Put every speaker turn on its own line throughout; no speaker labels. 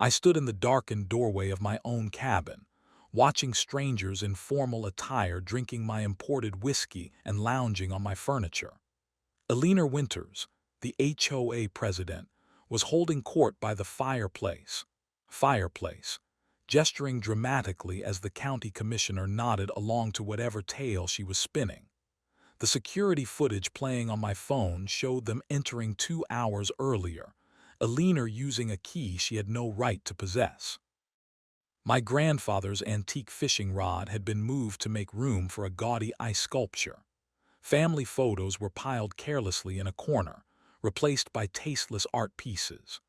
I stood in the darkened doorway of my own cabin, watching strangers in formal attire drinking my imported whiskey and lounging on my furniture. Alina Winters, the HOA president, was holding court by the fireplace, gesturing dramatically as the county commissioner nodded along to whatever tale she was spinning. The security footage playing on my phone showed them entering 2 hours earlier, Alina using a key she had no right to possess. My grandfather's antique fishing rod had been moved to make room for a gaudy ice sculpture. Family photos were piled carelessly in a corner, replaced by tasteless art pieces.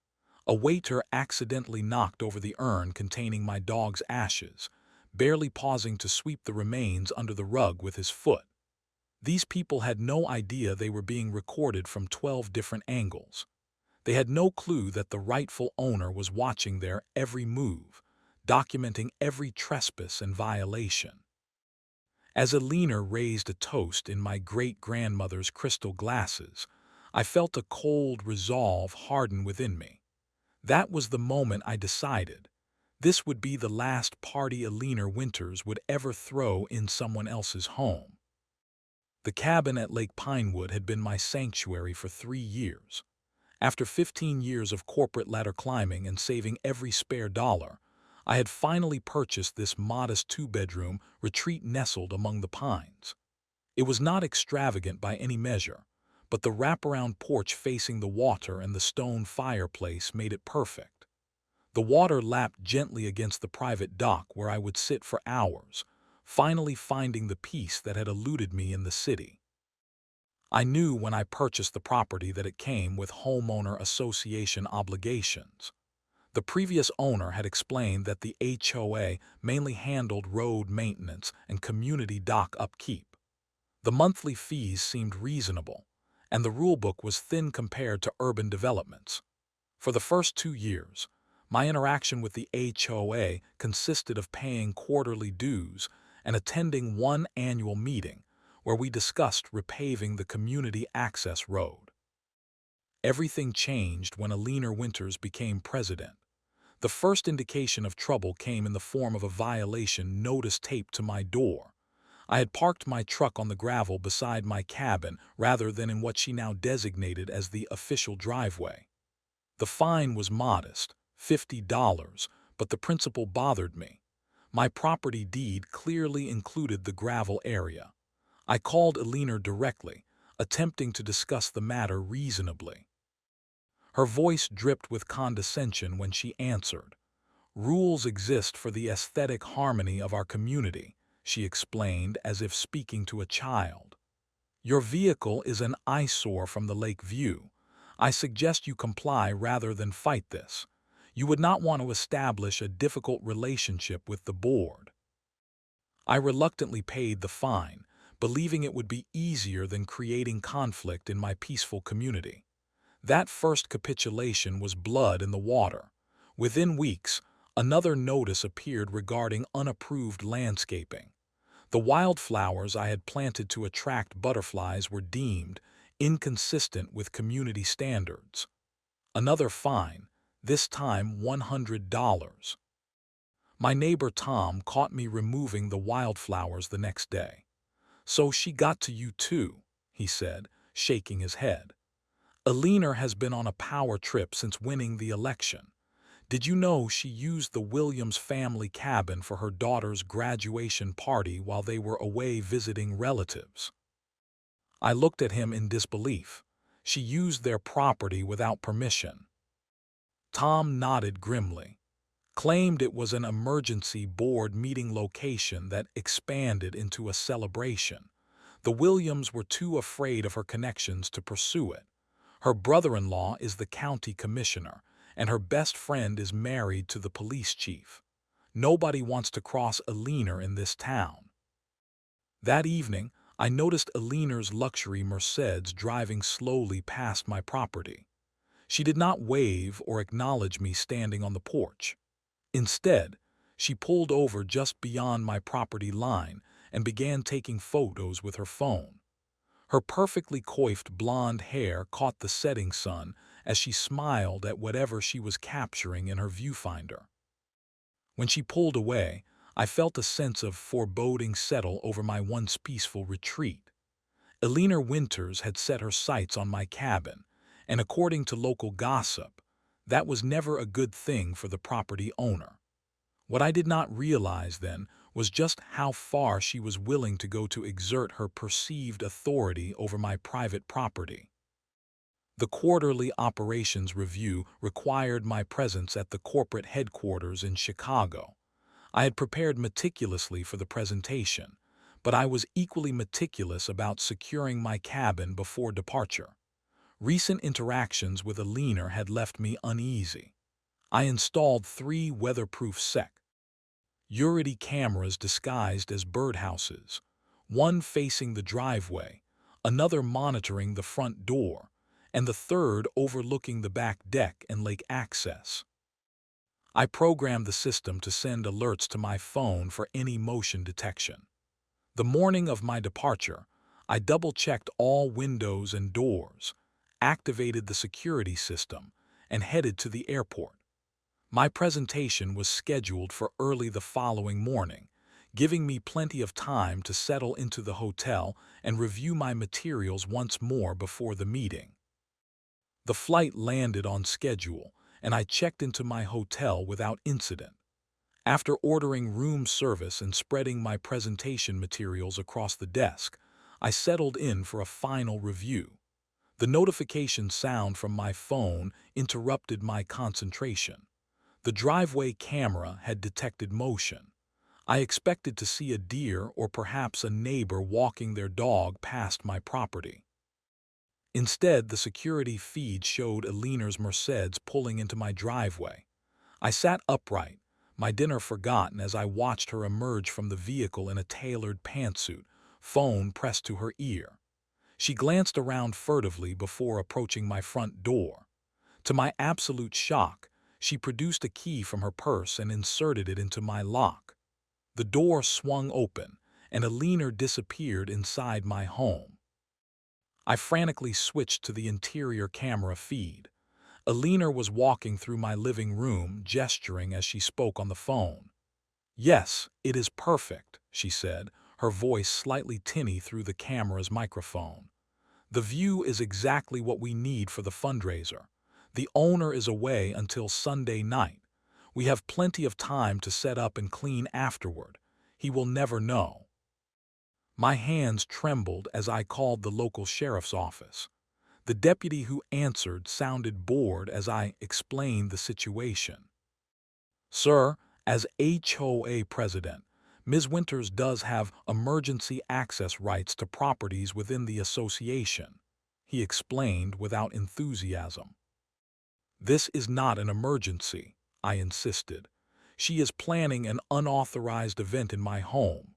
A waiter accidentally knocked over the urn containing my dog's ashes, barely pausing to sweep the remains under the rug with his foot. These people had no idea they were being recorded from 12 different angles. They had no clue that the rightful owner was watching their every move, documenting every trespass and violation. As Alina raised a toast in my great-grandmother's crystal glasses, I felt a cold resolve harden within me. That was the moment I decided. This would be the last party Alina Winters would ever throw in someone else's home. The cabin at Lake Pinewood had been my sanctuary for 3 years. After 15 years of corporate ladder climbing and saving every spare dollar, I had finally purchased this modest 2-bedroom retreat nestled among the pines. It was not extravagant by any measure, but the wraparound porch facing the water and the stone fireplace made it perfect. The water lapped gently against the private dock where I would sit for hours, finally finding the peace that had eluded me in the city. I knew when I purchased the property that it came with homeowner association obligations. The previous owner had explained that the HOA mainly handled road maintenance and community dock upkeep. The monthly fees seemed reasonable, and the rulebook was thin compared to urban developments. For the first 2 years, my interaction with the HOA consisted of paying quarterly dues and attending one annual meeting where we discussed repaving the community access road. Everything changed when Alina Winters became president. The first indication of trouble came in the form of a violation notice taped to my door. I had parked my truck on the gravel beside my cabin rather than in what she now designated as the official driveway. The fine was modest, $50, but the principle bothered me. My property deed clearly included the gravel area. I called Alina directly, attempting to discuss the matter reasonably. Her voice dripped with condescension when she answered. "Rules exist for the aesthetic harmony of our community," she explained as if speaking to a child. "Your vehicle is an eyesore from the lake view. I suggest you comply rather than fight this. You would not want to establish a difficult relationship with the board." I reluctantly paid the fine, believing it would be easier than creating conflict in my peaceful community. That first capitulation was blood in the water. Within weeks, another notice appeared regarding unapproved landscaping. The wildflowers I had planted to attract butterflies were deemed inconsistent with community standards. Another fine, this time $100. My neighbor Tom caught me removing the wildflowers the next day. "So she got to you too," he said, shaking his head. "Alina has been on a power trip since winning the election. Did you know she used the Williams family cabin for her daughter's graduation party while they were away visiting relatives?" I looked at him in disbelief. "She used their property without permission." Tom nodded grimly, claimed it was an emergency board meeting location that expanded into a celebration. The Williams were too afraid of her connections to pursue it. Her brother-in-law is the county commissioner, and her best friend is married to the police chief. Nobody wants to cross Alina in this town. That evening, I noticed Alina's luxury Mercedes driving slowly past my property. She did not wave or acknowledge me standing on the porch. Instead, she pulled over just beyond my property line and began taking photos with her phone. Her perfectly coiffed blonde hair caught the setting sun as she smiled at whatever she was capturing in her viewfinder. When she pulled away, I felt a sense of foreboding settle over my once peaceful retreat. Eleanor Winters had set her sights on my cabin, and according to local gossip, that was never a good thing for the property owner. What I did not realize then was just how far she was willing to go to exert her perceived authority over my private property. The quarterly operations review required my presence at the corporate headquarters in Chicago. I had prepared meticulously for the presentation, but I was equally meticulous about securing my cabin before departure. Recent interactions with Eleanor had left me uneasy. I installed 3 weatherproof security cameras disguised as birdhouses, one facing the driveway, another monitoring the front door, and the third overlooking the back deck and lake access. I programmed the system to send alerts to my phone for any motion detection. The morning of my departure, I double-checked all windows and doors, activated the security system, and headed to the airport. My presentation was scheduled for early the following morning, giving me plenty of time to settle into the hotel and review my materials once more before the meeting. The flight landed on schedule, and I checked into my hotel without incident. After ordering room service and spreading my presentation materials across the desk, I settled in for a final review. The notification sound from my phone interrupted my concentration. The driveway camera had detected motion. I expected to see a deer or perhaps a neighbor walking their dog past my property. Instead, the security feed showed Eleanor's Mercedes pulling into my driveway. I sat upright, my dinner forgotten as I watched her emerge from the vehicle in a tailored pantsuit, phone pressed to her ear. She glanced around furtively before approaching my front door. To my absolute shock, she produced a key from her purse and inserted it into my lock. The door swung open, and Eleanor disappeared inside my home. I frantically switched to the interior camera feed. Eleanor was walking through my living room, gesturing as she spoke on the phone. "Yes, it is perfect," she said, her voice slightly tinny through the camera's microphone. "The view is exactly what we need for the fundraiser. The owner is away until Sunday night. We have plenty of time to set up and clean afterward. He will never know." My hands trembled as I called the local sheriff's office. The deputy who answered sounded bored as I explained the situation. "Sir, as HOA president, Ms. Winters does have emergency access rights to properties within the association," he explained without enthusiasm. "This is not an emergency," I insisted. "She is planning an unauthorized event in my home."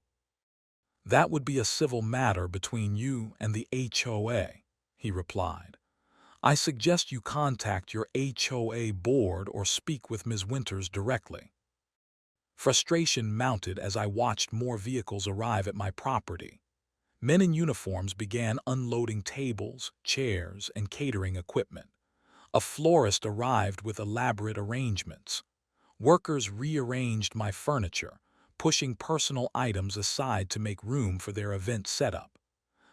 "That would be a civil matter between you and the HOA," he replied. "I suggest you contact your HOA board or speak with Ms. Winters directly." Frustration mounted as I watched more vehicles arrive at my property. Men in uniforms began unloading tables, chairs, and catering equipment. A florist arrived with elaborate arrangements. Workers rearranged my furniture, pushing personal items aside to make room for their event setup.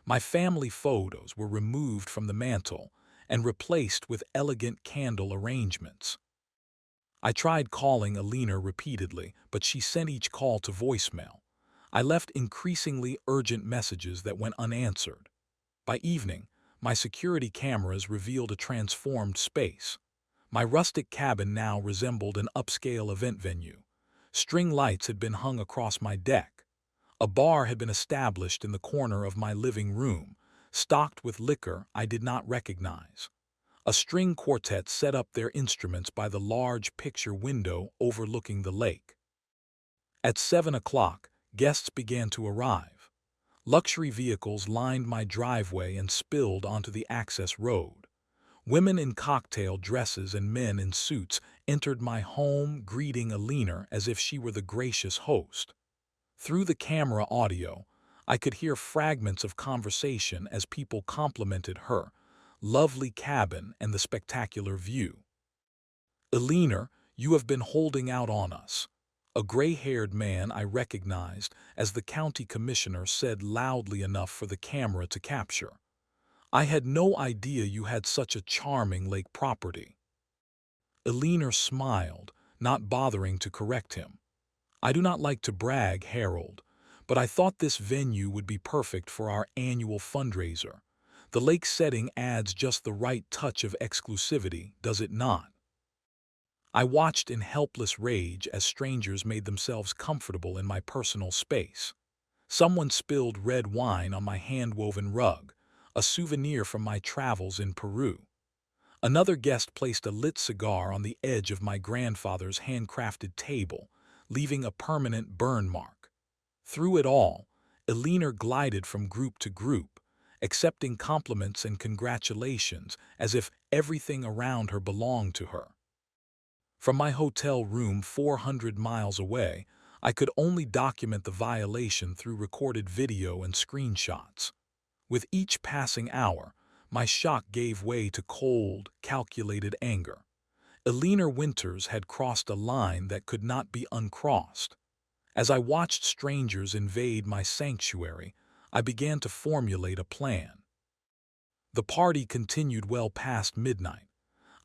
My family photos were removed from the mantel and replaced with elegant candle arrangements. I tried calling Eleanor repeatedly, but she sent each call to voicemail. I left increasingly urgent messages that went unanswered. By evening, my security cameras revealed a transformed space. My rustic cabin now resembled an upscale event venue. String lights had been hung across my deck. A bar had been established in the corner of my living room, stocked with liquor I did not recognize. A string quartet set up their instruments by the large picture window overlooking the lake. At 7 o'clock, guests began to arrive. Luxury vehicles lined my driveway and spilled onto the access road. Women in cocktail dresses and men in suits entered my home, greeting Eleanor as if she were the gracious host. Through the camera audio, I could hear fragments of conversation as people complimented her, lovely cabin, and the spectacular view. "Eleanor, you have been holding out on us," a gray-haired man I recognized as the county commissioner said loudly enough for the camera to capture. "I had no idea you had such a charming lake property." Eleanor smiled, not bothering to correct him. "I do not like to brag, Harold, but I thought this venue would be perfect for our annual fundraiser. The lake setting adds just the right touch of exclusivity, does it not?" I watched in helpless rage as strangers made themselves comfortable in my personal space. Someone spilled red wine on my hand-woven rug, a souvenir from my travels in Peru. Another guest placed a lit cigar on the edge of my grandfather's handcrafted table, leaving a permanent burn mark. Through it all, Eleanor glided from group to group, accepting compliments and congratulations as if everything around her belonged to her. From my hotel room 400 miles away, I could only document the violation through recorded video and screenshots. With each passing hour, my shock gave way to cold, calculated anger. Eleanor Winters had crossed a line that could not be uncrossed. As I watched strangers invade my sanctuary, I began to formulate a plan. The party continued well past midnight.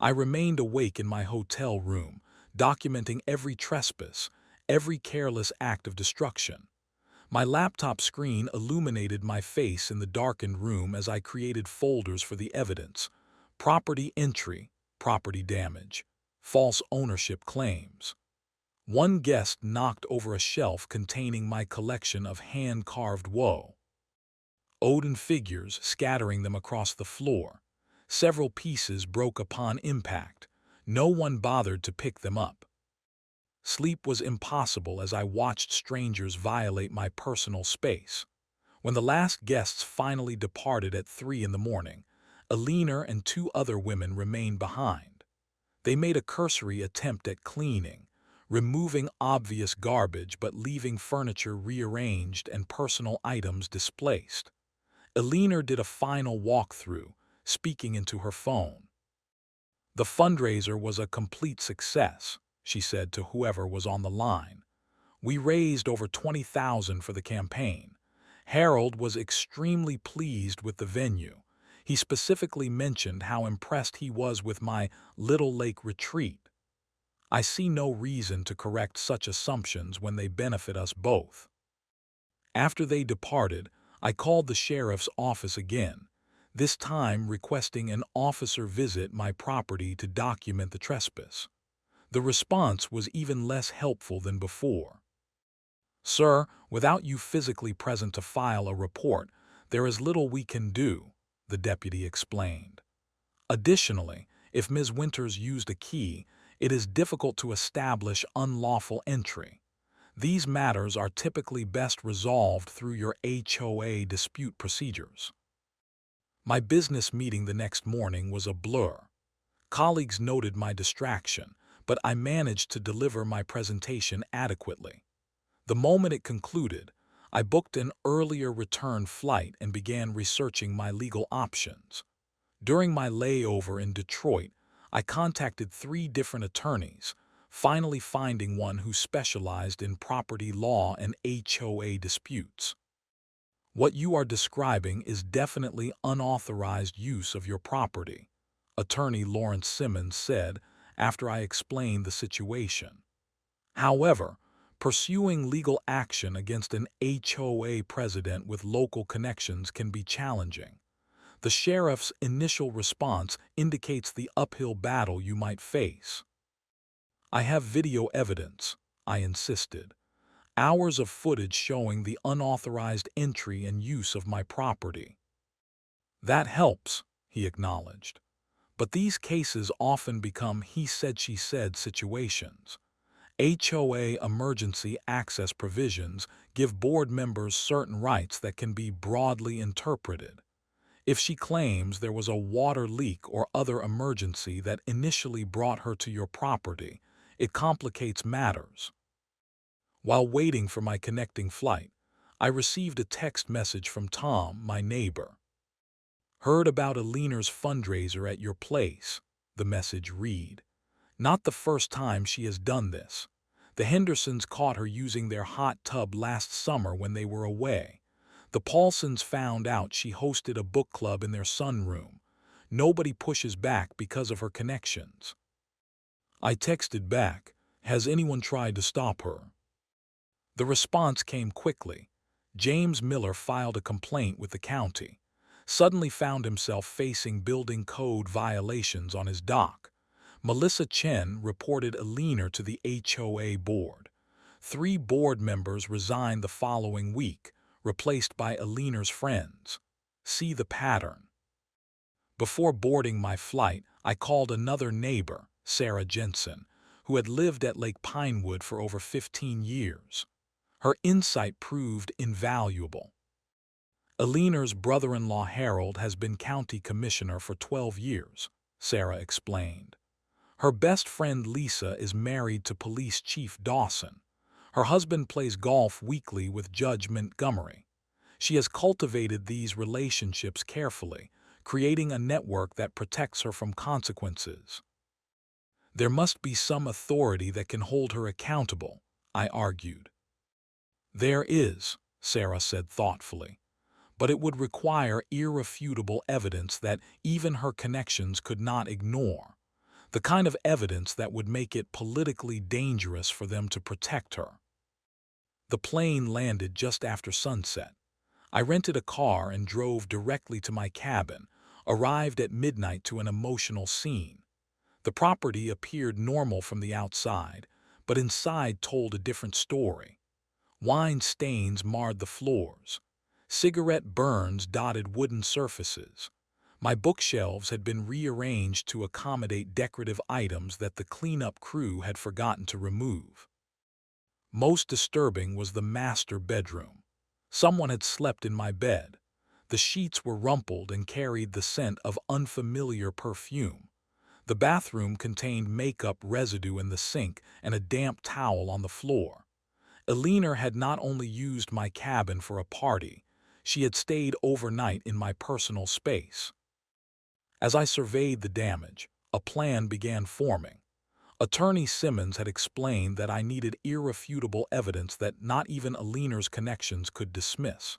I remained awake in my hotel room, documenting every trespass, every careless act of destruction. My laptop screen illuminated my face in the darkened room as I created folders for the evidence: property entry, property damage, false ownership claims. One guest knocked over a shelf containing my collection of hand-carved Odin figures, scattering them across the floor. Several pieces broke upon impact. No one bothered to pick them up. Sleep was impossible as I watched strangers violate my personal space. When the last guests finally departed at 3 in the morning, Eleanor and 2 other women remained behind. They made a cursory attempt at cleaning, removing obvious garbage but leaving furniture rearranged and personal items displaced. Eleanor did a final walkthrough, speaking into her phone. "The fundraiser was a complete success," she said to whoever was on the line. "We raised over $20,000 for the campaign. Harold was extremely pleased with the venue. He specifically mentioned how impressed he was with my Little Lake retreat. I see no reason to correct such assumptions when they benefit us both." After they departed, I called the sheriff's office again, this time requesting an officer visit my property to document the trespass. The response was even less helpful than before. "Sir, without you physically present to file a report, there is little we can do," the deputy explained. "Additionally, if Ms. Winters used a key, it is difficult to establish unlawful entry. These matters are typically best resolved through your HOA dispute procedures." My business meeting the next morning was a blur. Colleagues noted my distraction, but I managed to deliver my presentation adequately. The moment it concluded, I booked an earlier return flight and began researching my legal options. During my layover in Detroit, I contacted 3 different attorneys, finally finding one who specialized in property law and HOA disputes. "What you are describing is definitely unauthorized use of your property," Attorney Lawrence Simmons said after I explained the situation. "However, pursuing legal action against an HOA president with local connections can be challenging. The sheriff's initial response indicates the uphill battle you might face." "I have video evidence," I insisted. "Hours of footage showing the unauthorized entry and use of my property." "That helps," he acknowledged. "But these cases often become he said she said situations. HOA emergency access provisions give board members certain rights that can be broadly interpreted. If she claims there was a water leak or other emergency that initially brought her to your property, it complicates matters." While waiting for my connecting flight, I received a text message from Tom, my neighbor. Heard about Alina's fundraiser at your place, the message read. Not the first time she has done this. The Hendersons caught her using their hot tub last summer when they were away. The Paulsons found out she hosted a book club in their sunroom. Nobody pushes back because of her connections. I texted back, has anyone tried to stop her? The response came quickly. James Miller filed a complaint with the county. Suddenly found himself facing building code violations on his dock. Melissa Chen reported Alina to the HOA board. 3 board members resigned the following week, replaced by Alina's friends. See the pattern. Before boarding my flight, I called another neighbor, Sarah Jensen, who had lived at Lake Pinewood for over 15 years. Her insight proved invaluable. Alina's brother-in-law Harold has been county commissioner for 12 years, Sarah explained. Her best friend Lisa is married to Police Chief Dawson. Her husband plays golf weekly with Judge Montgomery. She has cultivated these relationships carefully, creating a network that protects her from consequences. There must be some authority that can hold her accountable, I argued. There is, Sarah said thoughtfully, but it would require irrefutable evidence that even her connections could not ignore, the kind of evidence that would make it politically dangerous for them to protect her. The plane landed just after sunset. I rented a car and drove directly to my cabin, arrived at midnight to an emotional scene. The property appeared normal from the outside, but inside told a different story. Wine stains marred the floors. Cigarette burns dotted wooden surfaces. My bookshelves had been rearranged to accommodate decorative items that the cleanup crew had forgotten to remove. Most disturbing was the master bedroom. Someone had slept in my bed. The sheets were rumpled and carried the scent of unfamiliar perfume. The bathroom contained makeup residue in the sink and a damp towel on the floor. Alina had not only used my cabin for a party, she had stayed overnight in my personal space. As I surveyed the damage, a plan began forming. Attorney Simmons had explained that I needed irrefutable evidence that not even Alina's connections could dismiss.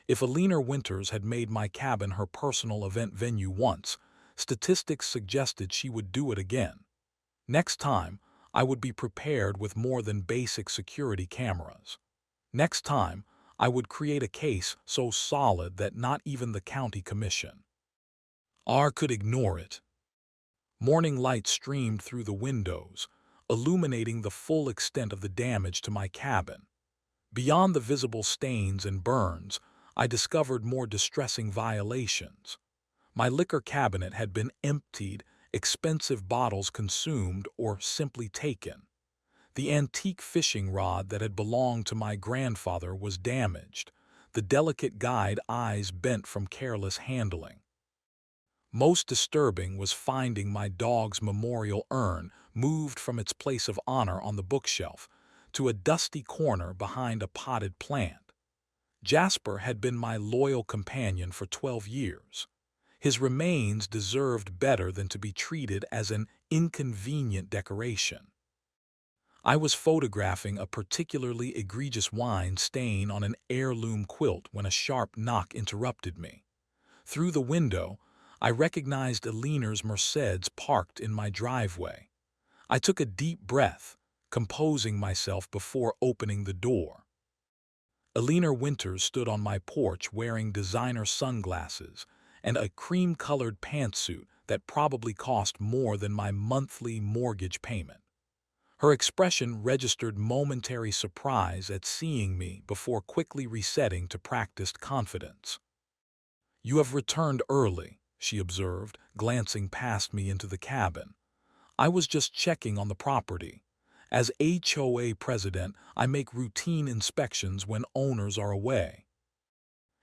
If Alina Winters had made my cabin her personal event venue once, statistics suggested she would do it again. Next time, I would be prepared with more than basic security cameras. Next time, I would create a case so solid that not even the county commission could ignore it. Morning light streamed through the windows, illuminating the full extent of the damage to my cabin. Beyond the visible stains and burns, I discovered more distressing violations. My liquor cabinet had been emptied, expensive bottles consumed or simply taken. The antique fishing rod that had belonged to my grandfather was damaged, the delicate guide eyes bent from careless handling. Most disturbing was finding my dog's memorial urn moved from its place of honor on the bookshelf to a dusty corner behind a potted plant. Jasper had been my loyal companion for 12 years. His remains deserved better than to be treated as an inconvenient decoration. I was photographing a particularly egregious wine stain on an heirloom quilt when a sharp knock interrupted me. Through the window, I recognized Alina's Mercedes parked in my driveway. I took a deep breath, composing myself before opening the door. Alina Winters stood on my porch wearing designer sunglasses and a cream-colored pantsuit that probably cost more than my monthly mortgage payment. Her expression registered momentary surprise at seeing me before quickly resetting to practiced confidence. "You have returned early," she observed, glancing past me into the cabin. "I was just checking on the property. As HOA president, I make routine inspections when owners are away.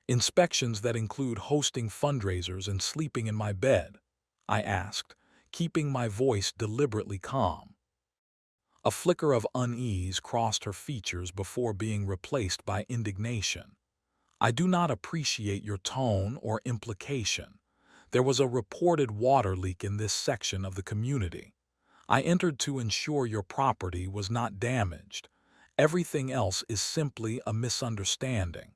Inspections that include hosting fundraisers and sleeping in my bed," I asked, keeping my voice deliberately calm. A flicker of unease crossed her features before being replaced by indignation. "I do not appreciate your tone or implication. There was a reported water leak in this section of the community. I entered to ensure your property was not damaged. Everything else is simply a misunderstanding."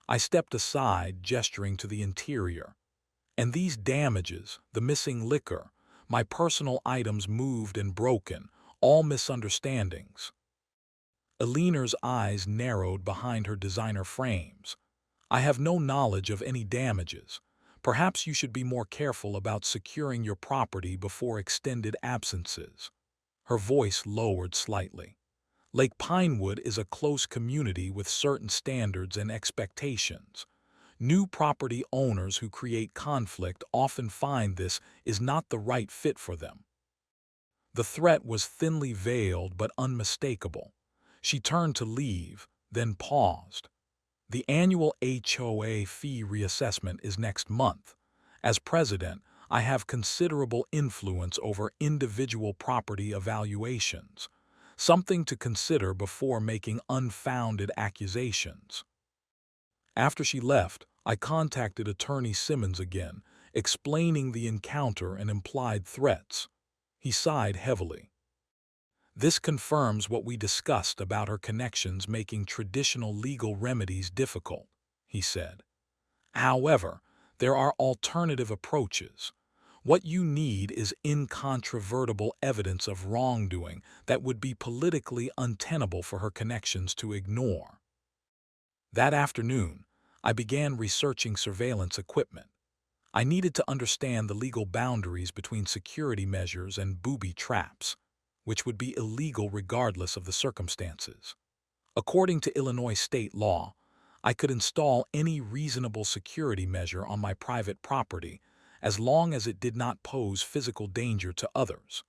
I stepped aside, gesturing to the interior. "And these damages, the missing liquor, my personal items moved and broken, all misunderstandings." Eleanor's eyes narrowed behind her designer frames. "I have no knowledge of any damages. Perhaps you should be more careful about securing your property before extended absences." Her voice lowered slightly. "Lake Pinewood is a close community with certain standards and expectations. New property owners who create conflict often find this is not the right fit for them." The threat was thinly veiled but unmistakable. She turned to leave, then paused. "The annual HOA fee reassessment is next month. As president, I have considerable influence over individual property evaluations, something to consider before making unfounded accusations." After she left, I contacted Attorney Simmons again, explaining the encounter and implied threats. He sighed heavily. "This confirms what we discussed about her connections making traditional legal remedies difficult," he said. "However, there are alternative approaches. What you need is incontrovertible evidence of wrongdoing that would be politically untenable for her connections to ignore." That afternoon, I began researching surveillance equipment. I needed to understand the legal boundaries between security measures and booby traps, which would be illegal regardless of the circumstances. According to Illinois state law, I could install any reasonable security measure on my private property as long as it did not pose physical danger to others.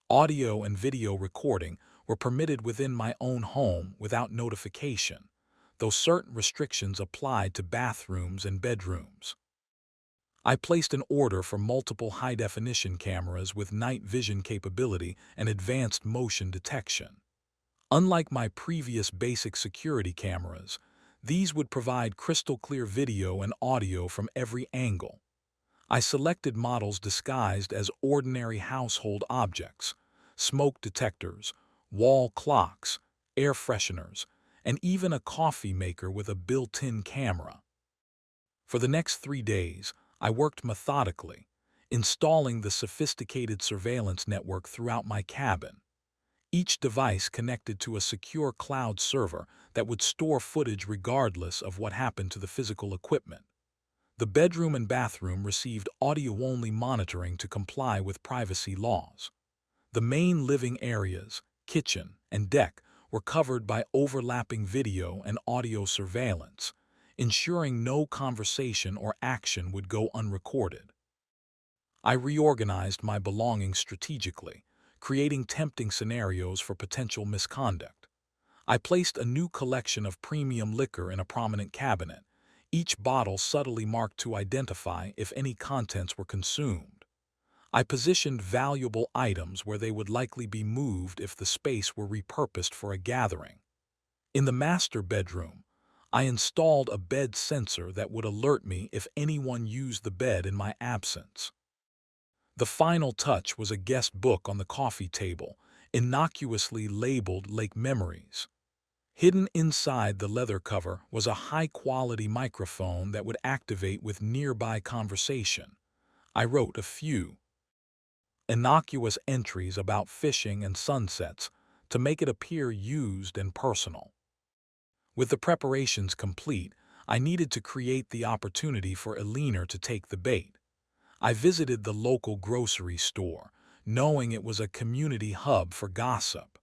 Audio and video recording were permitted within my own home without notification, though certain restrictions applied to bathrooms and bedrooms. I placed an order for multiple high-definition cameras with night vision capability and advanced motion detection. Unlike my previous basic security cameras, these would provide crystal-clear video and audio from every angle. I selected models disguised as ordinary household objects: smoke detectors, wall clocks, air fresheners, and even a coffee maker with a built-in camera. For the next 3 days, I worked methodically, installing the sophisticated surveillance network throughout my cabin. Each device connected to a secure cloud server that would store footage regardless of what happened to the physical equipment. The bedroom and bathroom received audio-only monitoring to comply with privacy laws. The main living areas, kitchen, and deck were covered by overlapping video and audio surveillance, ensuring no conversation or action would go unrecorded. I reorganized my belongings strategically, creating tempting scenarios for potential misconduct. I placed a new collection of premium liquor in a prominent cabinet, each bottle subtly marked to identify if any contents were consumed. I positioned valuable items where they would likely be moved if the space were repurposed for a gathering. In the master bedroom, I installed a bed sensor that would alert me if anyone used the bed in my absence. The final touch was a guest book on the coffee table, innocuously labeled Lake Memories. Hidden inside the leather cover was a high-quality microphone that would activate with nearby conversation. I wrote a few innocuous entries about fishing and sunsets to make it appear used and personal. With the preparations complete, I needed to create the opportunity for Eleanor to take the bait. I visited the local grocery store, knowing it was a community hub for gossip.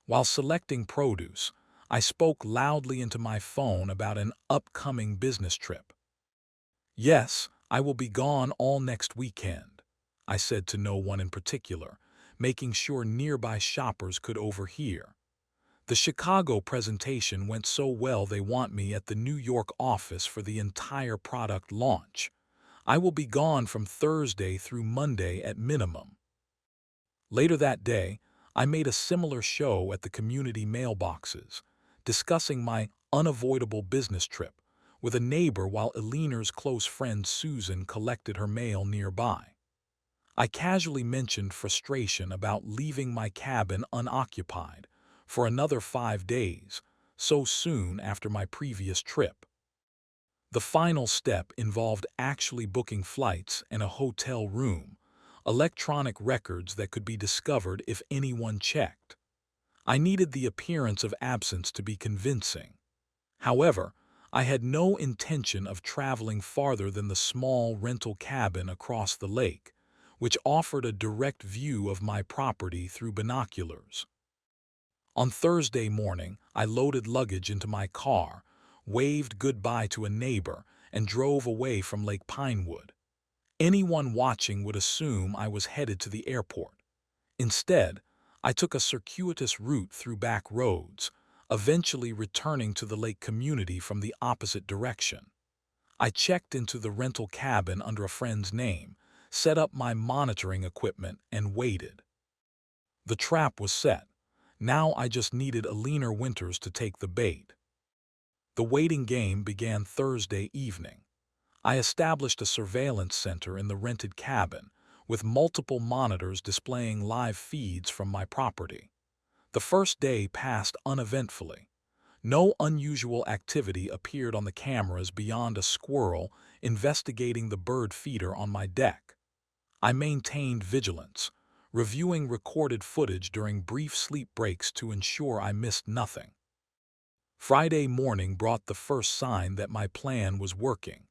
While selecting produce, I spoke loudly into my phone about an upcoming business trip. "Yes, I will be gone all next weekend," I said to no one in particular, making sure nearby shoppers could overhear. "The Chicago presentation went so well they want me at the New York office for the entire product launch. I will be gone from Thursday through Monday at minimum." Later that day, I made a similar show at the community mailboxes, discussing my unavoidable business trip, with a neighbor while Eleanor's close friend Susan collected her mail nearby. I casually mentioned frustration about leaving my cabin unoccupied for another 5 days, so soon after my previous trip. The final step involved actually booking flights and a hotel room, electronic records that could be discovered if anyone checked. I needed the appearance of absence to be convincing. However, I had no intention of traveling farther than the small rental cabin across the lake, which offered a direct view of my property through binoculars. On Thursday morning, I loaded luggage into my car, waved goodbye to a neighbor, and drove away from Lake Pinewood. Anyone watching would assume I was headed to the airport. Instead, I took a circuitous route through back roads, eventually returning to the lake community from the opposite direction. I checked into the rental cabin under a friend's name, set up my monitoring equipment, and waited. The trap was set. Now I just needed Eleanor Winters to take the bait. The waiting game began Thursday evening. I established a surveillance center in the rented cabin, with multiple monitors displaying live feeds from my property. The first day passed uneventfully. No unusual activity appeared on the cameras beyond a squirrel investigating the bird feeder on my deck. I maintained vigilance, reviewing recorded footage during brief sleep breaks to ensure I missed nothing. Friday morning brought the first sign that my plan was working.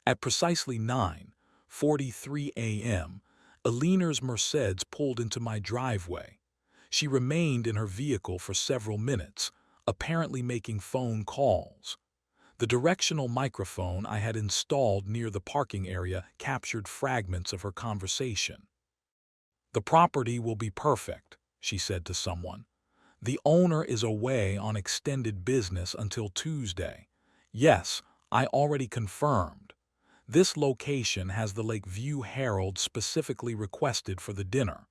At precisely 9:43 a.m., Eleanor's Mercedes pulled into my driveway. She remained in her vehicle for several minutes, apparently making phone calls. The directional microphone I had installed near the parking area captured fragments of her conversation. "The property will be perfect," she said to someone. "The owner is away on extended business until Tuesday. Yes, I already confirmed. This location has the Lakeview Herald specifically requested for the dinner.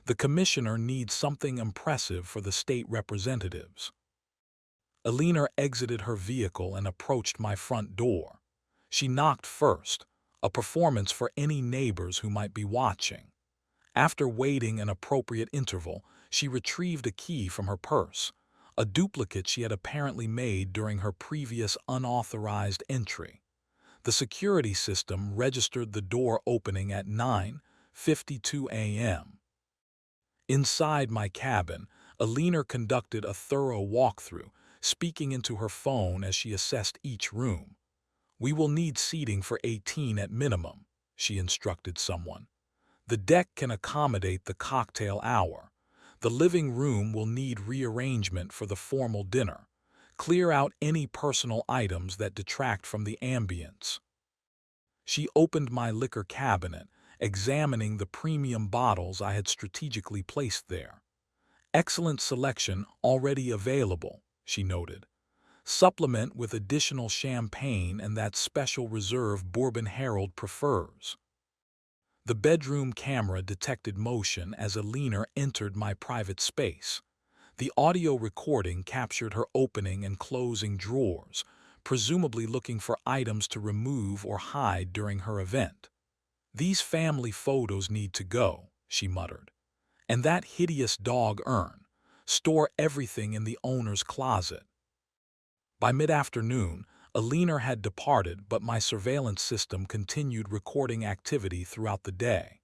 The commissioner needs something impressive for the state representatives." Eleanor exited her vehicle and approached my front door. She knocked first, a performance for any neighbors who might be watching. After waiting an appropriate interval, she retrieved a key from her purse, a duplicate she had apparently made during her previous unauthorized entry. The security system registered the door opening at 9:52 a.m. Inside my cabin, Eleanor conducted a thorough walkthrough, speaking into her phone as she assessed each room. "We will need seating for 18 at minimum," she instructed someone. "The deck can accommodate the cocktail hour. The living room will need rearrangement for the formal dinner. Clear out any personal items that detract from the ambience." She opened my liquor cabinet, examining the premium bottles I had strategically placed there. "Excellent selection already available," she noted. "Supplement with additional champagne and that special reserve Bourbon Herald prefers." The bedroom camera detected motion as Eleanor entered my private space. The audio recording captured her opening and closing drawers, presumably looking for items to remove or hide during her event. "These family photos need to go," she muttered. "And that hideous dog urn. Store everything in the owner's closet." By mid-afternoon, Eleanor had departed, but my surveillance system continued recording activity throughout the day.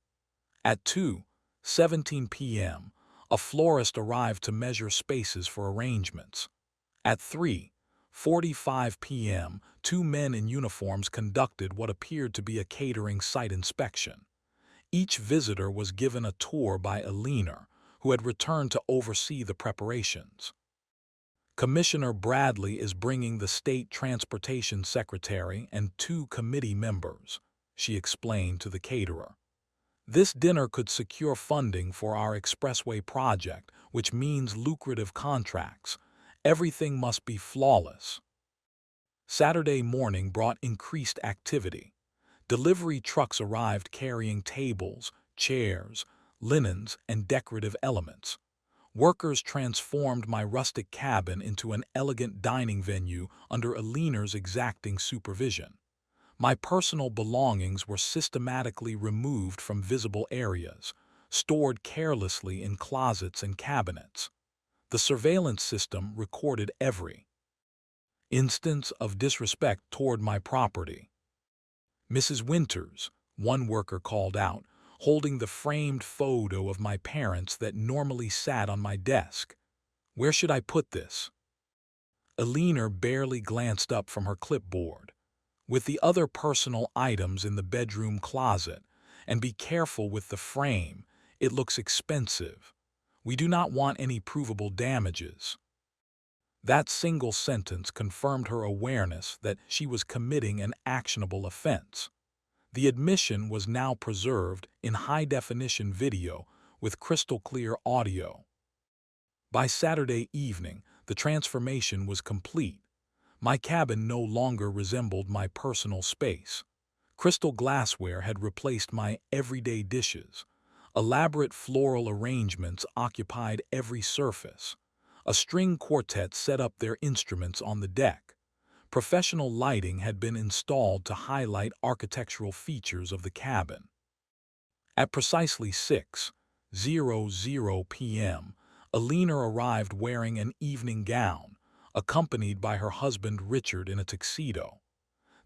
At 2:17 p.m., a florist arrived to measure spaces for arrangements. At 3:45 p.m., two men in uniforms conducted what appeared to be a catering site inspection. Each visitor was given a tour by Eleanor, who had returned to oversee the preparations. "Commissioner Bradley is bringing the state transportation secretary and two committee members," she explained to the caterer. "This dinner could secure funding for our expressway project, which means lucrative contracts. Everything must be flawless." Saturday morning brought increased activity. Delivery trucks arrived carrying tables, chairs, linens, and decorative elements. Workers transformed my rustic cabin into an elegant dining venue under Alina's exacting supervision. My personal belongings were systematically removed from visible areas, stored carelessly in closets and cabinets. The surveillance system recorded every instance of disrespect toward my property. "Mrs. Winters," one worker called out, holding the framed photo of my parents that normally sat on my desk. "Where should I put this?" Alina barely glanced up from her clipboard. "With the other personal items in the bedroom closet, and be careful with the frame, it looks expensive. We do not want any provable damages." That single sentence confirmed her awareness that she was committing an actionable offense. The admission was now preserved in high-definition video with crystal-clear audio. By Saturday evening, the transformation was complete. My cabin no longer resembled my personal space. Crystal glassware had replaced my everyday dishes. Elaborate floral arrangements occupied every surface. A string quartet set up their instruments on the deck. Professional lighting had been installed to highlight architectural features of the cabin. At precisely 6:00 p.m., Alina arrived wearing an evening gown, accompanied by her husband Richard in a tuxedo.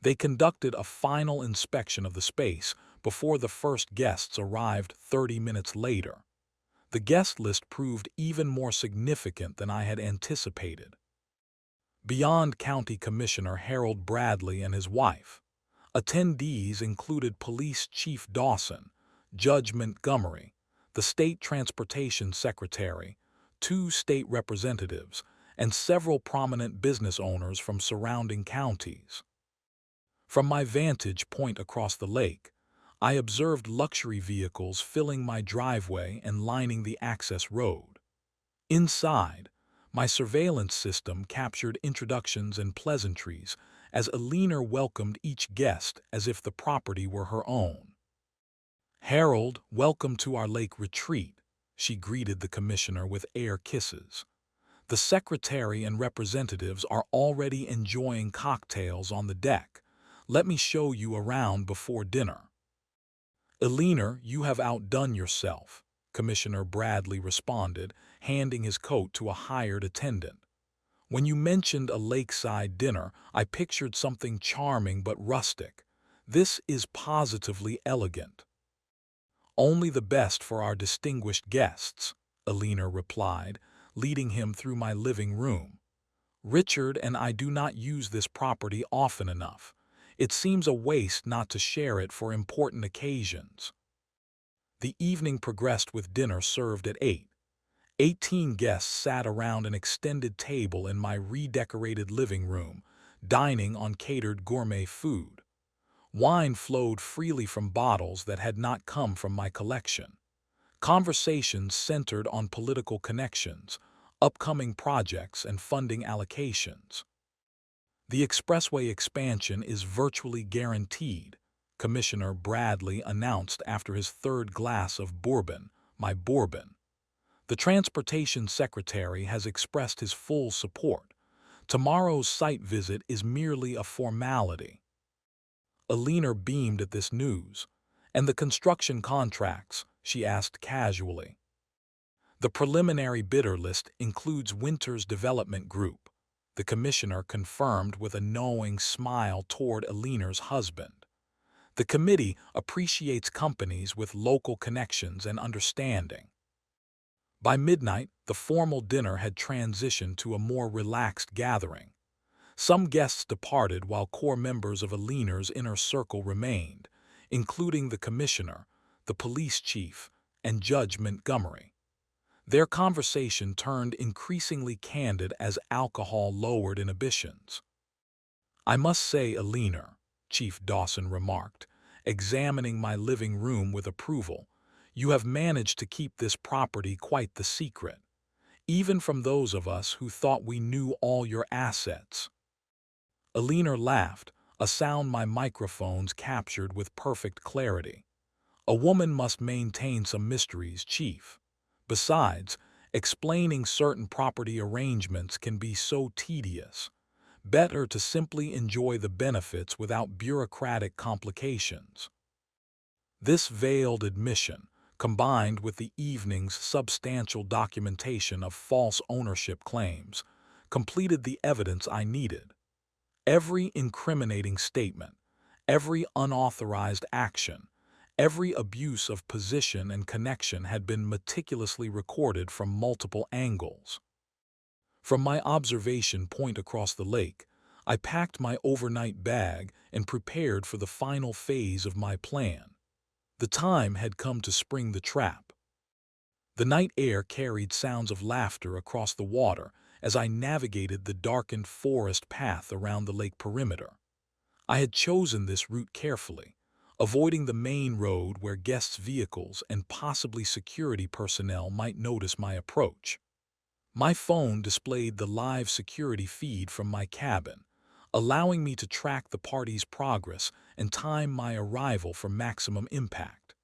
They conducted a final inspection of the space before the first guests arrived 30 minutes later. The guest list proved even more significant than I had anticipated. Beyond County Commissioner Harold Bradley and his wife, attendees included Police Chief Dawson, Judge Montgomery, the State Transportation Secretary, 2 state representatives, and several prominent business owners from surrounding counties. From my vantage point across the lake, I observed luxury vehicles filling my driveway and lining the access road. Inside, my surveillance system captured introductions and pleasantries as Alina welcomed each guest as if the property were her own. "Harold, welcome to our lake retreat," she greeted the commissioner with air kisses. "The secretary and representatives are already enjoying cocktails on the deck. Let me show you around before dinner." "Alina, you have outdone yourself," Commissioner Bradley responded, handing his coat to a hired attendant. "When you mentioned a lakeside dinner, I pictured something charming but rustic. This is positively elegant." "Only the best for our distinguished guests," Alina replied, leading him through my living room. "Richard and I do not use this property often enough. It seems a waste not to share it for important occasions." The evening progressed with dinner served at 8. 18 guests sat around an extended table in my redecorated living room, dining on catered gourmet food. Wine flowed freely from bottles that had not come from my collection. Conversations centered on political connections, upcoming projects, and funding allocations. "The expressway expansion is virtually guaranteed," Commissioner Bradley announced after his third glass of bourbon, my bourbon. "The Transportation Secretary has expressed his full support. Tomorrow's site visit is merely a formality." Alina beamed at this news. "And the construction contracts?" she asked casually. "The preliminary bidder list includes Winters Development Group," the commissioner confirmed with a knowing smile toward Alina's husband. "The committee appreciates companies with local connections and understanding." By midnight, the formal dinner had transitioned to a more relaxed gathering. Some guests departed while core members of Alina's inner circle remained, including the commissioner, the police chief, and Judge Montgomery. Their conversation turned increasingly candid as alcohol lowered inhibitions. "I must say, Alina," Chief Dawson remarked, examining my living room with approval, "you have managed to keep this property quite the secret, even from those of us who thought we knew all your assets." Alina laughed, a sound my microphones captured with perfect clarity. "A woman must maintain some mysteries, Chief. Besides, Explaining certain property arrangements can be so tedious. Better to simply enjoy the benefits without bureaucratic complications. This veiled admission, combined with the evening's substantial documentation of false ownership claims, completed the evidence I needed. Every incriminating statement, every unauthorized action, every abuse of position and connection had been meticulously recorded from multiple angles. From my observation point across the lake, I packed my overnight bag and prepared for the final phase of my plan. The time had come to spring the trap. The night air carried sounds of laughter across the water as I navigated the darkened forest path around the lake perimeter. I had chosen this route carefully, avoiding the main road where guests' vehicles and possibly security personnel might notice my approach. My phone displayed the live security feed from my cabin, allowing me to track the party's progress and time my arrival for maximum impact.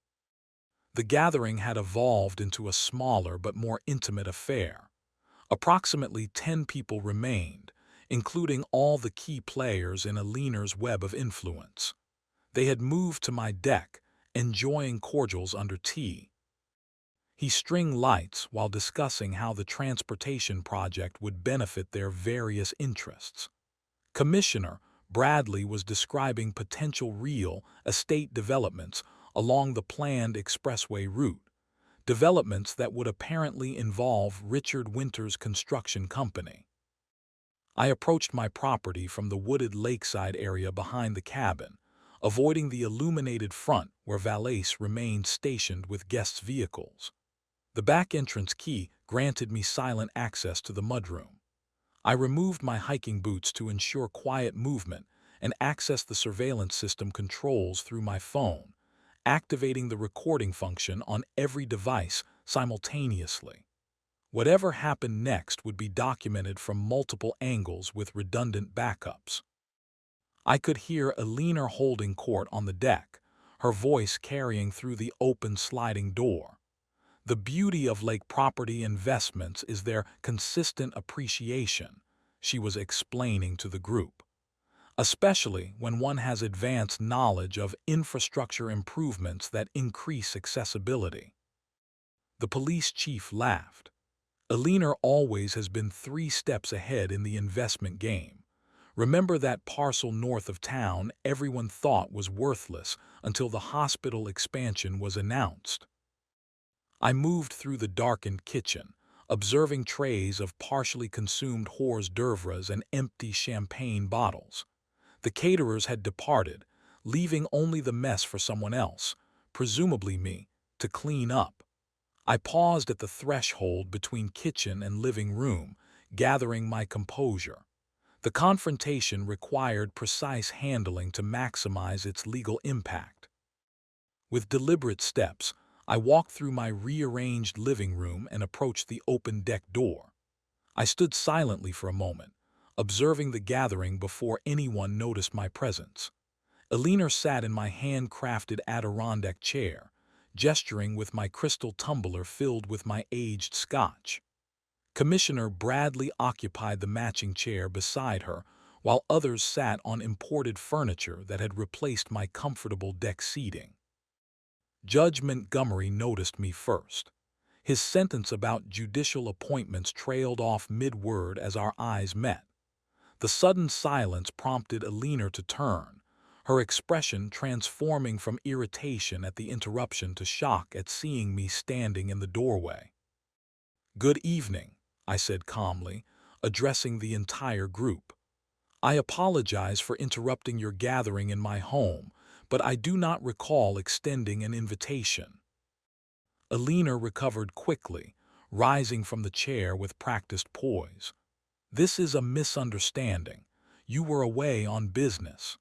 The gathering had evolved into a smaller but more intimate affair. Approximately 10 people remained, including all the key players in Alina's web of influence. They had moved to my deck, enjoying cordials under tea. He string lights while discussing how the transportation project would benefit their various interests. Commissioner Bradley was describing potential real estate developments along the planned expressway route, developments that would apparently involve Richard Winter's construction company. I approached my property from the wooded lakeside area behind the cabin, avoiding the illuminated front where valets remained stationed with guests' vehicles. The back entrance key granted me silent access to the mudroom. I removed my hiking boots to ensure quiet movement and accessed the surveillance system controls through my phone, activating the recording function on every device simultaneously. Whatever happened next would be documented from multiple angles with redundant backups. I could hear Alina holding court on the deck, her voice carrying through the open sliding door. The beauty of lake property investments is their consistent appreciation, she was explaining to the group, especially when one has advanced knowledge of infrastructure improvements that increase accessibility. The police chief laughed. Alina always has been 3 steps ahead in the investment game. Remember that parcel north of town everyone thought was worthless until the hospital expansion was announced? I moved through the darkened kitchen, observing trays of partially consumed hors d'oeuvres and empty champagne bottles. The caterers had departed, leaving only the mess for someone else, presumably me, to clean up. I paused at the threshold between kitchen and living room, gathering my composure. The confrontation required precise handling to maximize its legal impact. With deliberate steps, I walked through my rearranged living room and approached the open deck door. I stood silently for a moment, observing the gathering before anyone noticed my presence. Alina sat in my handcrafted Adirondack chair, gesturing with my crystal tumbler filled with my aged scotch. Commissioner Bradley occupied the matching chair beside her, while others sat on imported furniture that had replaced my comfortable deck seating. Judge Montgomery noticed me first. His sentence about judicial appointments trailed off mid-word as our eyes met. The sudden silence prompted Alina to turn, her expression transforming from irritation at the interruption to shock at seeing me standing in the doorway. "Good evening," I said calmly, addressing the entire group. "I apologize for interrupting your gathering in my home, but I do not recall extending an invitation." Alina recovered quickly, rising from the chair with practiced poise. "This is a misunderstanding. You were away on business.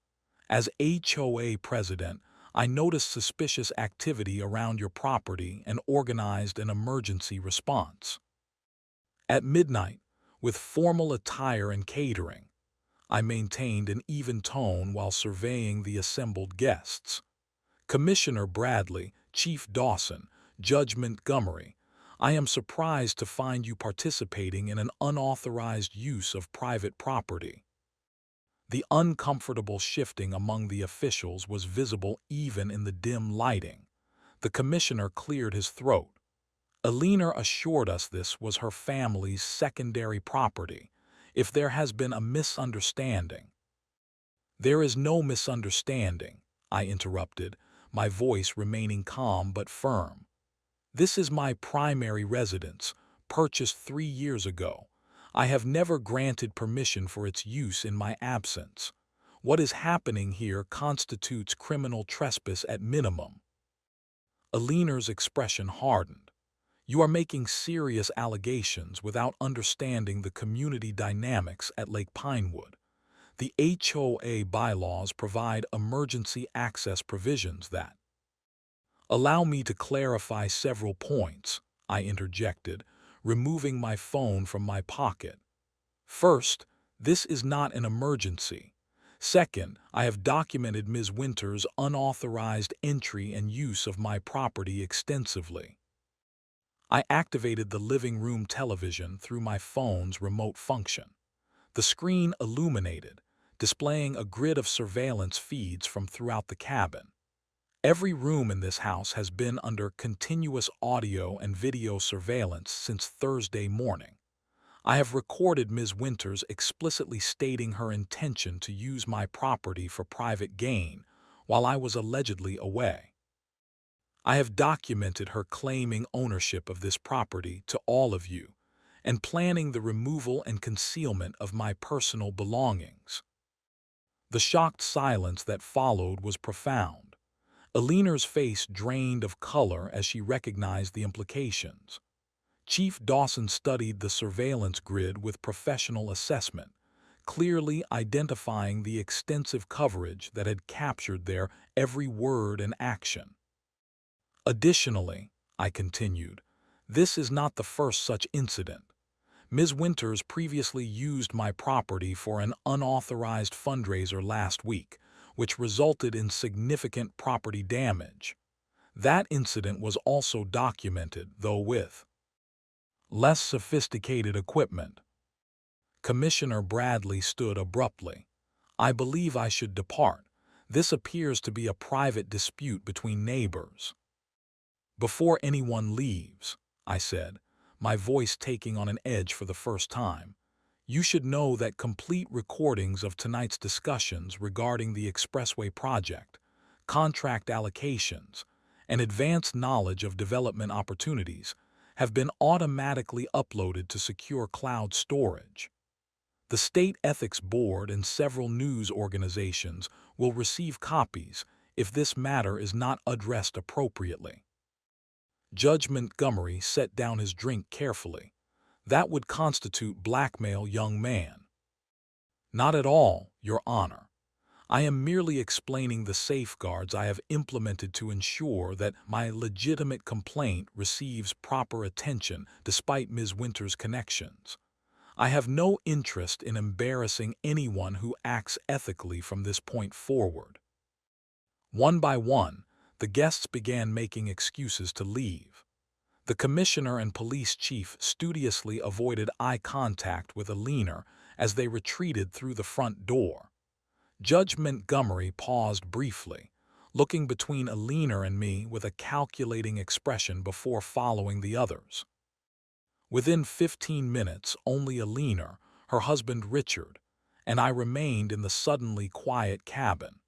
As HOA president, I noticed suspicious activity around your property and organized an emergency response. At midnight, with formal attire and catering, I maintained an even tone while surveying the assembled guests. Commissioner Bradley, Chief Dawson, Judge Montgomery, I am surprised to find you participating in an unauthorized use of private property." The uncomfortable shifting among the officials was visible even in the dim lighting. The commissioner cleared his throat. Alina assured us this was her family's secondary property. If there has been a misunderstanding— "There is no misunderstanding," I interrupted, my voice remaining calm but firm. "This is my primary residence, purchased 3 years ago. I have never granted permission for its use in my absence. What is happening here constitutes criminal trespass at minimum." Alina's expression hardened. "You are making serious allegations without understanding the community dynamics at Lake Pinewood. The HOA bylaws provide emergency access provisions that—" "Allow me to clarify several points," I interjected, removing my phone from my pocket. "First, this is not an emergency. Second, I have documented Ms. Winter's unauthorized entry and use of my property extensively." I activated the living room television through my phone's remote function. The screen illuminated, displaying a grid of surveillance feeds from throughout the cabin. Every room in this house has been under continuous audio and video surveillance since Thursday morning. I have recorded Ms. Winters explicitly stating her intention to use my property for private gain while I was allegedly away. I have documented her claiming ownership of this property to all of you and planning the removal and concealment of my personal belongings. The shocked silence that followed was profound. Alina's face drained of color as she recognized the implications. Chief Dawson studied the surveillance grid with professional assessment, clearly identifying the extensive coverage that had captured their every word and action. "Additionally," I continued, "this is not the first such incident. Ms. Winters previously used my property for an unauthorized fundraiser last week, which resulted in significant property damage. That incident was also documented, though with less sophisticated equipment." Commissioner Bradley stood abruptly. "I believe I should depart. This appears to be a private dispute between neighbors." "Before anyone leaves," I said, my voice taking on an edge for the first time, "you should know that complete recordings of tonight's discussions regarding the Expressway project, contract allocations, and advanced knowledge of development opportunities have been automatically uploaded to secure cloud storage. The State Ethics Board and several news organizations will receive copies if this matter is not addressed appropriately." Judge Montgomery set down his drink carefully. "That would constitute blackmail, young man." "Not at all, Your Honor. I am merely explaining the safeguards I have implemented to ensure that my legitimate complaint receives proper attention despite Ms. Winter's connections. I have no interest in embarrassing anyone who acts ethically from this point forward." One by one, the guests began making excuses to leave. The commissioner and police chief studiously avoided eye contact with Alina as they retreated through the front door. Judge Montgomery paused briefly, looking between Alina and me with a calculating expression before following the others. Within 15 minutes, only Alina, her husband Richard, and I remained in the suddenly quiet cabin.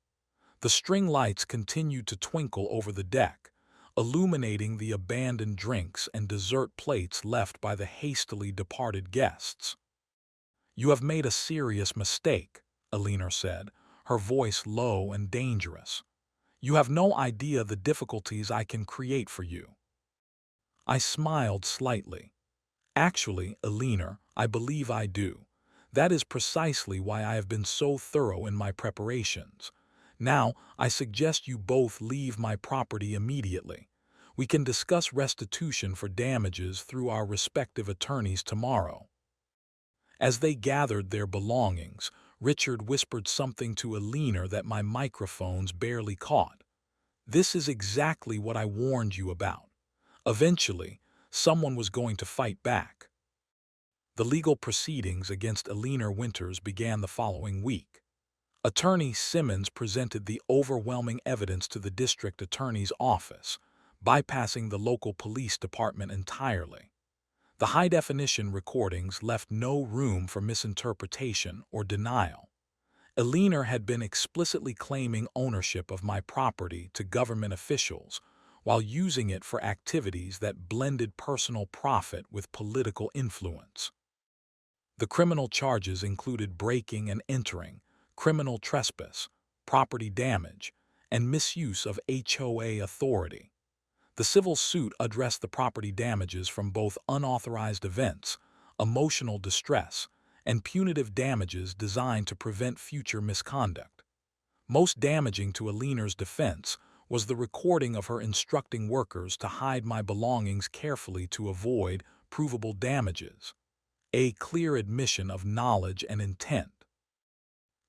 The string lights continued to twinkle over the deck, illuminating the abandoned drinks and dessert plates left by the hastily departed guests. "You have made a serious mistake," Alina said, her voice low and dangerous. "You have no idea the difficulties I can create for you." I smiled slightly. "Actually, Alina, I believe I do. That is precisely why I have been so thorough in my preparations. Now, I suggest you both leave my property immediately. We can discuss restitution for damages through our respective attorneys tomorrow." As they gathered their belongings, Richard whispered something to Alina that my microphones barely caught. "This is exactly what I warned you about. Eventually, someone was going to fight back. The legal proceedings against Alina Winters began the following week. Attorney Simmons presented the overwhelming evidence to the district attorney's office, bypassing the local police department entirely. The high-definition recordings left no room for misinterpretation or denial. Alina had been explicitly claiming ownership of my property to government officials while using it for activities that blended personal profit with political influence. The criminal charges included breaking and entering, criminal trespass, property damage, and misuse of HOA authority. The civil suit addressed the property damages from both unauthorized events, emotional distress, and punitive damages designed to prevent future misconduct. Most damaging to Alina's defense was the recording of her instructing workers to hide my belongings carefully to avoid provable damages, a clear admission of knowledge and intent.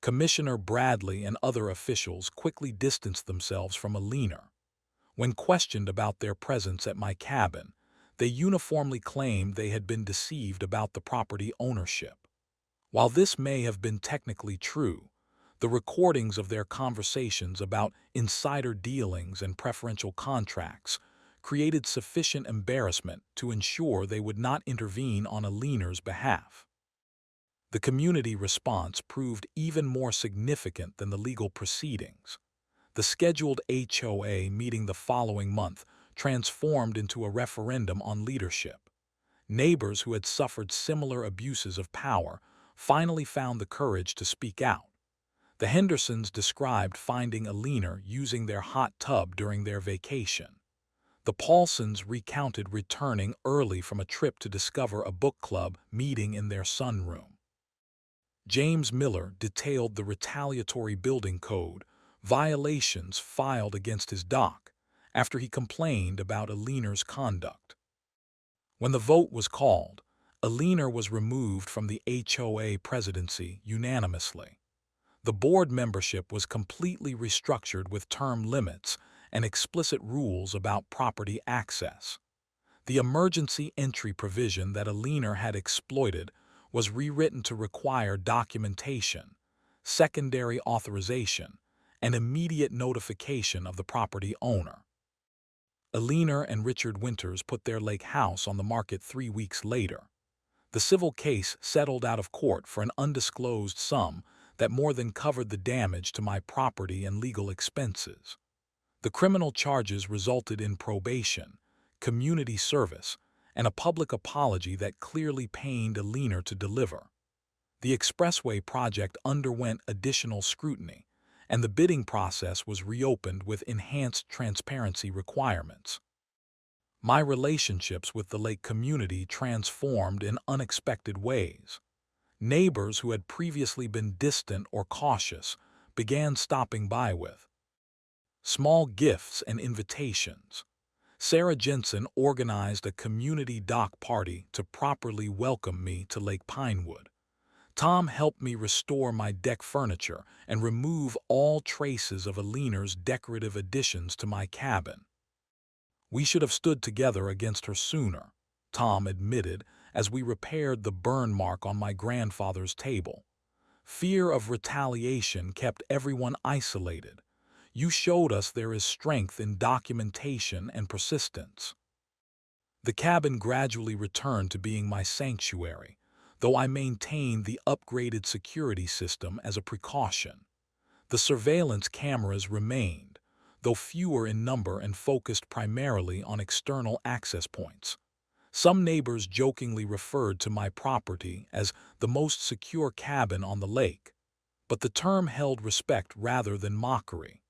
Commissioner Bradley and other officials quickly distanced themselves from Alina. When questioned about their presence at my cabin, they uniformly claimed they had been deceived about the property ownership. While this may have been technically true, the recordings of their conversations about insider dealings and preferential contracts created sufficient embarrassment to ensure they would not intervene on Alina's behalf. The community response proved even more significant than the legal proceedings. The scheduled HOA meeting the following month transformed into a referendum on leadership. Neighbors who had suffered similar abuses of power finally found the courage to speak out. The Hendersons described finding Alina using their hot tub during their vacation. The Paulsons recounted returning early from a trip to discover a book club meeting in their sunroom. James Miller detailed the retaliatory building code violations filed against his dock after he complained about Alina's conduct. When the vote was called, Alina was removed from the HOA presidency unanimously. The board membership was completely restructured with term limits and explicit rules about property access. The emergency entry provision that Alina had exploited was rewritten to require documentation, secondary authorization, and immediate notification of the property owner. Alina and Richard Winters put their lake house on the market 3 weeks later. The civil case settled out of court for an undisclosed sum that more than covered the damage to my property and legal expenses. The criminal charges resulted in probation, community service, and a public apology that clearly pained Alina to deliver. The expressway project underwent additional scrutiny, and the bidding process was reopened with enhanced transparency requirements. My relationships with the lake community transformed in unexpected ways. Neighbors who had previously been distant or cautious began stopping by with small gifts and invitations. Sarah Jensen organized a community dock party to properly welcome me to Lake Pinewood. Tom helped me restore my deck furniture and remove all traces of Alina's decorative additions to my cabin. We should have stood together against her sooner, Tom admitted as we repaired the burn mark on my grandfather's table. Fear of retaliation kept everyone isolated. You showed us there is strength in documentation and persistence. The cabin gradually returned to being my sanctuary, though I maintained the upgraded security system as a precaution. The surveillance cameras remained, though fewer in number and focused primarily on external access points. Some neighbors jokingly referred to my property as the most secure cabin on the lake, but the term held respect rather than mockery.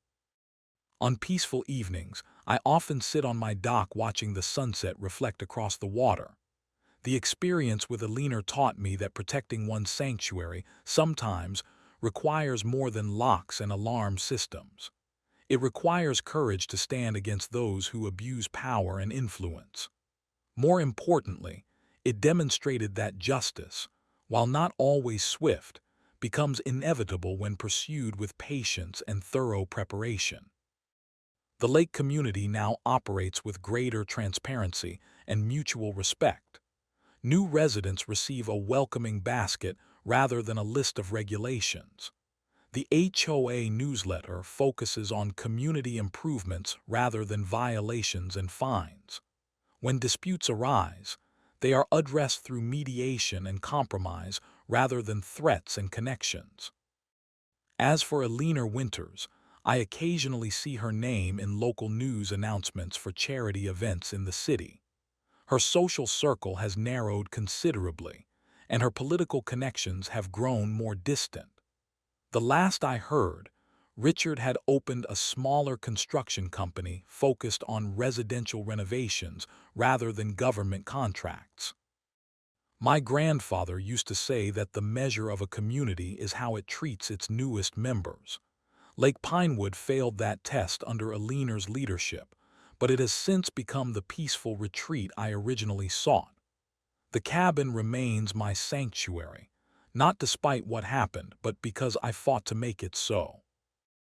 On peaceful evenings, I often sit on my dock watching the sunset reflect across the water. The experience with Alina taught me that protecting one's sanctuary sometimes requires more than locks and alarm systems. It requires courage to stand against those who abuse power and influence. More importantly, it demonstrated that justice, while not always swift, becomes inevitable when pursued with patience and thorough preparation. The lake community now operates with greater transparency and mutual respect. New residents receive a welcoming basket rather than a list of regulations. The HOA newsletter focuses on community improvements rather than violations and fines. When disputes arise, they are addressed through mediation and compromise rather than threats and connections. As for Alina Winters, I occasionally see her name in local news announcements for charity events in the city. Her social circle has narrowed considerably, and her political connections have grown more distant. The last I heard, Richard had opened a smaller construction company focused on residential renovations rather than government contracts. My grandfather used to say that the measure of a community is how it treats its newest members. Lake Pinewood failed that test under Alina's leadership, but it has since become the peaceful retreat I originally sought. The cabin remains my sanctuary, not despite what happened, but because I fought to make it so.